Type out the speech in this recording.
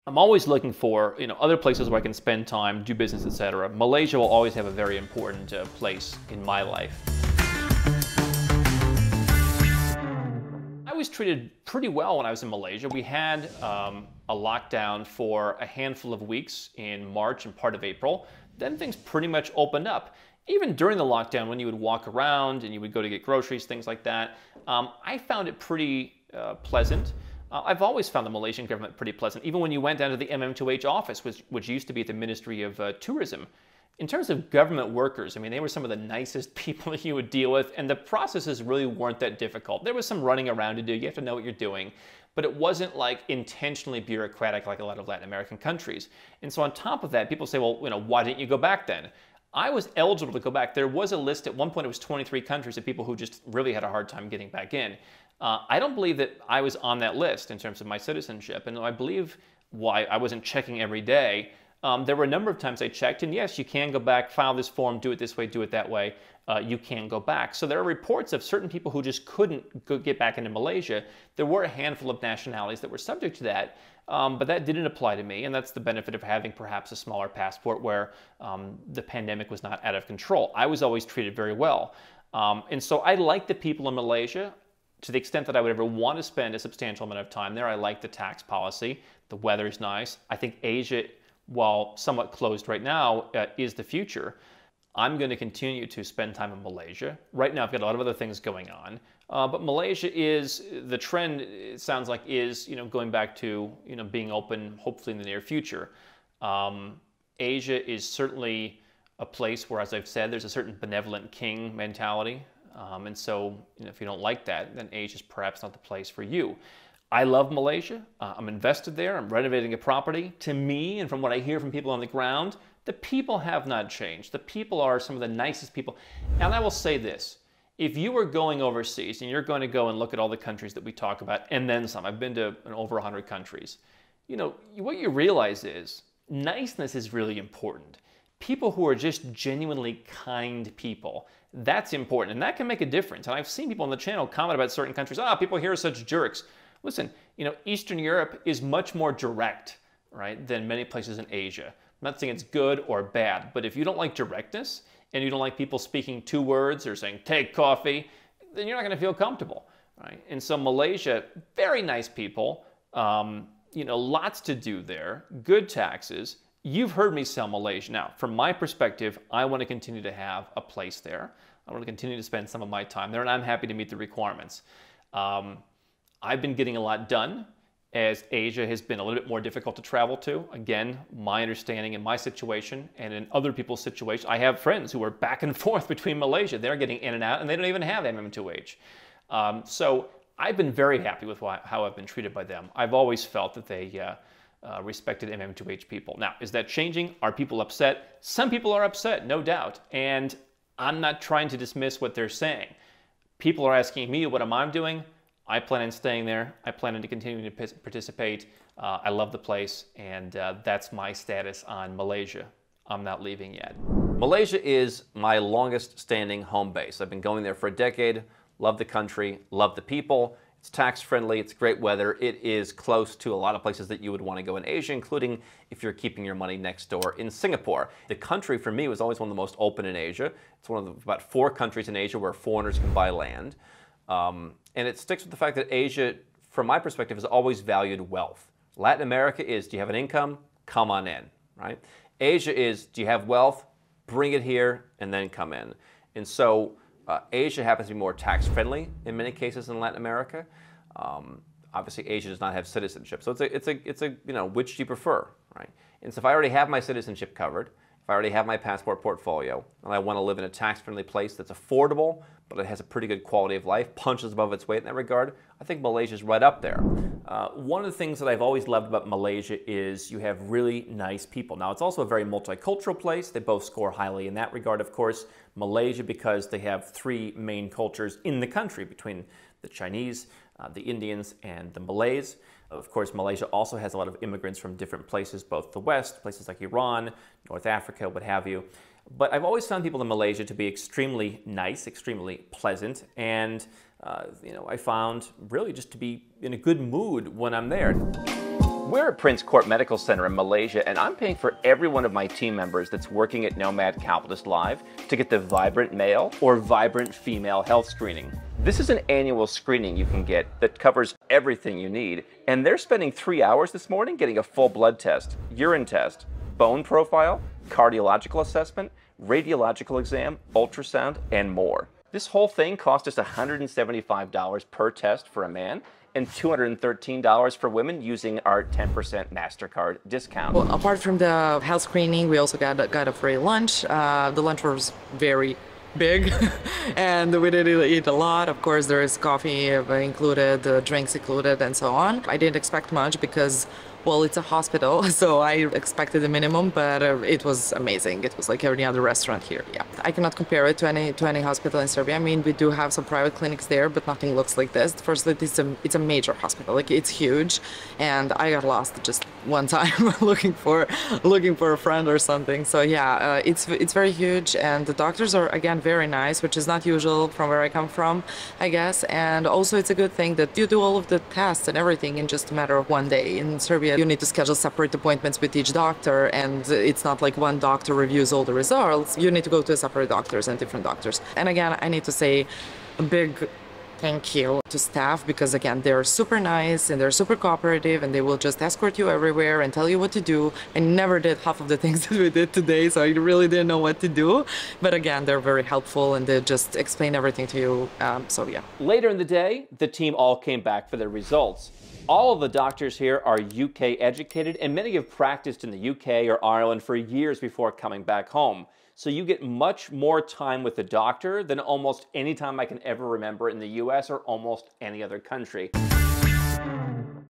I'm always looking for, other places where I can spend time, do business, etc. Malaysia will always have a very important place in my life. I was treated pretty well when I was in Malaysia. We had a lockdown for a handful of weeks in March and part of April. Then things pretty much opened up. Even during the lockdown, when you would walk around and you would go to get groceries, things like that, I found it pretty pleasant. I've always found the Malaysian government pretty pleasant, even when you went down to the MM2H office, which used to be at the Ministry of Tourism. In terms of government workers, I mean, they were some of the nicest people that you would deal with, and the processes really weren't that difficult. There was some running around to do, you have to know what you're doing, but it wasn't like intentionally bureaucratic like a lot of Latin American countries. And so on top of that, people say, well, why didn't you go back then? I was eligible to go back. There was a list at one point, it was 23 countries of people who just really had a hard time getting back in. I don't believe that I was on that list in terms of my citizenship, and I believe why I wasn't checking every day. There were a number of times I checked, and yes, you can go back, file this form, do it this way, do it that way. You can go back. So there are reports of certain people who just couldn't get back into Malaysia. There were a handful of nationalities that were subject to that, but that didn't apply to me, and that's the benefit of having perhaps a smaller passport where the pandemic was not out of control. I was always treated very well. And so I like the people in Malaysia. To the extent that I would ever want to spend a substantial amount of time there, I like the tax policy. The weather's nice. I think Asia, while somewhat closed right now, is the future. I'm going to continue to spend time in Malaysia. Right now, I've got a lot of other things going on. But Malaysia is, the trend, it sounds like, is going back to being open, hopefully in the near future. Asia is certainly a place where, as I've said, there's a certain benevolent king mentality. And so, if you don't like that, then Asia is perhaps not the place for you. I love Malaysia. I'm invested there. I'm renovating a property. To me, and from what I hear from people on the ground, the people have not changed. The people are some of the nicest people. And I will say this. If you were going overseas and you're going to go and look at all the countries that we talk about, and then some, I've been to over 100 countries, what you realize is niceness is really important. People who are just genuinely kind people, that's important, and that can make a difference. And I've seen people on the channel comment about certain countries, people here are such jerks. Listen, Eastern Europe is much more direct, right, than many places in Asia. I'm not saying it's good or bad, but if you don't like directness, and you don't like people speaking two words or saying, take coffee, then you're not going to feel comfortable, right? And so Malaysia, very nice people, lots to do there, good taxes. You've heard me sell Malaysia. Now, from my perspective, I want to continue to have a place there. I want to continue to spend some of my time there, and I'm happy to meet the requirements. I've been getting a lot done, as Asia has been a little bit more difficult to travel to. Again, my understanding in my situation and in other people's situations, I have friends who are back and forth between Malaysia. They're getting in and out, and they don't even have MM2H. So I've been very happy with how I've been treated by them. I've always felt that they respected MM2H people. Now, is that changing? Are people upset? Some people are upset, no doubt. And I'm not trying to dismiss what they're saying. People are asking me, what am I doing? I plan on staying there. I plan on continuing to participate. I love the place, and that's my status on Malaysia. I'm not leaving yet. Malaysia is my longest standing home base. I've been going there for a decade. Love the country, love the people. It's tax friendly, it's great weather. It is close to a lot of places that you would want to go in Asia, including if you're keeping your money next door in Singapore. The country for me was always one of the most open in Asia. It's one of about 4 countries in Asia where foreigners can buy land. And it sticks with the fact that Asia, from my perspective, has always valued wealth. Latin America is, do you have an income? Come on in, right? Asia is, do you have wealth? Bring it here and then come in. And so Asia happens to be more tax-friendly in many cases than Latin America. Obviously, Asia does not have citizenship, so it's a which do you prefer, right? And so if I already have my citizenship covered, if I already have my passport portfolio, and I want to live in a tax-friendly place that's affordable, but it has a pretty good quality of life, punches above its weight in that regard, I think Malaysia's right up there. One of the things that I've always loved about Malaysia is you have really nice people. Now, it's also a very multicultural place. They both score highly in that regard, of course. Malaysia, because they have 3 main cultures in the country between the Chinese, the Indians, and the Malays. Of course, Malaysia also has a lot of immigrants from different places, both the West, places like Iran, North Africa, what have you. But I've always found people in Malaysia to be extremely nice, extremely pleasant, and I found really just to be in a good mood when I'm there. We're at Prince Court Medical Center in Malaysia, and I'm paying for every one of my team members that's working at Nomad Capitalist Live to get the vibrant male or vibrant female health screening. This is an annual screening you can get that covers everything you need, and they're spending 3 hours this morning getting a full blood test, urine test, bone profile, cardiological assessment, radiological exam, ultrasound, and more. This whole thing cost us $175 per test for a man and $213 for women using our 10% MasterCard discount. Well, apart from the health screening, we also got a free lunch. The lunch was very big and we did eat a lot. Of course, there is coffee included, drinks included, and so on. I didn't expect much because, well, it's a hospital, so I expected the minimum, but it was amazing. It was like any other restaurant here. Yeah, I cannot compare it to any hospital in Serbia. I mean, we do have some private clinics there, but nothing looks like this. Firstly, it's a major hospital, like it's huge, and I got lost just one time looking for a friend or something. So yeah, it's very huge, and the doctors are again very nice, which is not usual from where I come from, I guess. And also, it's a good thing that you do all of the tests and everything in just a matter of one day. In Serbia, you need to schedule separate appointments with each doctor, and it's not like one doctor reviews all the results. You need to go to separate doctors and different doctors. And again, I need to say a big thank you to staff, because again, they're super nice and they're super cooperative, and they will just escort you everywhere and tell you what to do. I never did half of the things that we did today, so I really didn't know what to do. But again, they're very helpful and they just explain everything to you. So yeah. Later in the day, the team all came back for their results. All of the doctors here are UK educated, and many have practiced in the UK or Ireland for years before coming back home. So you get much more time with the doctor than almost any time I can ever remember in the US or almost any other country.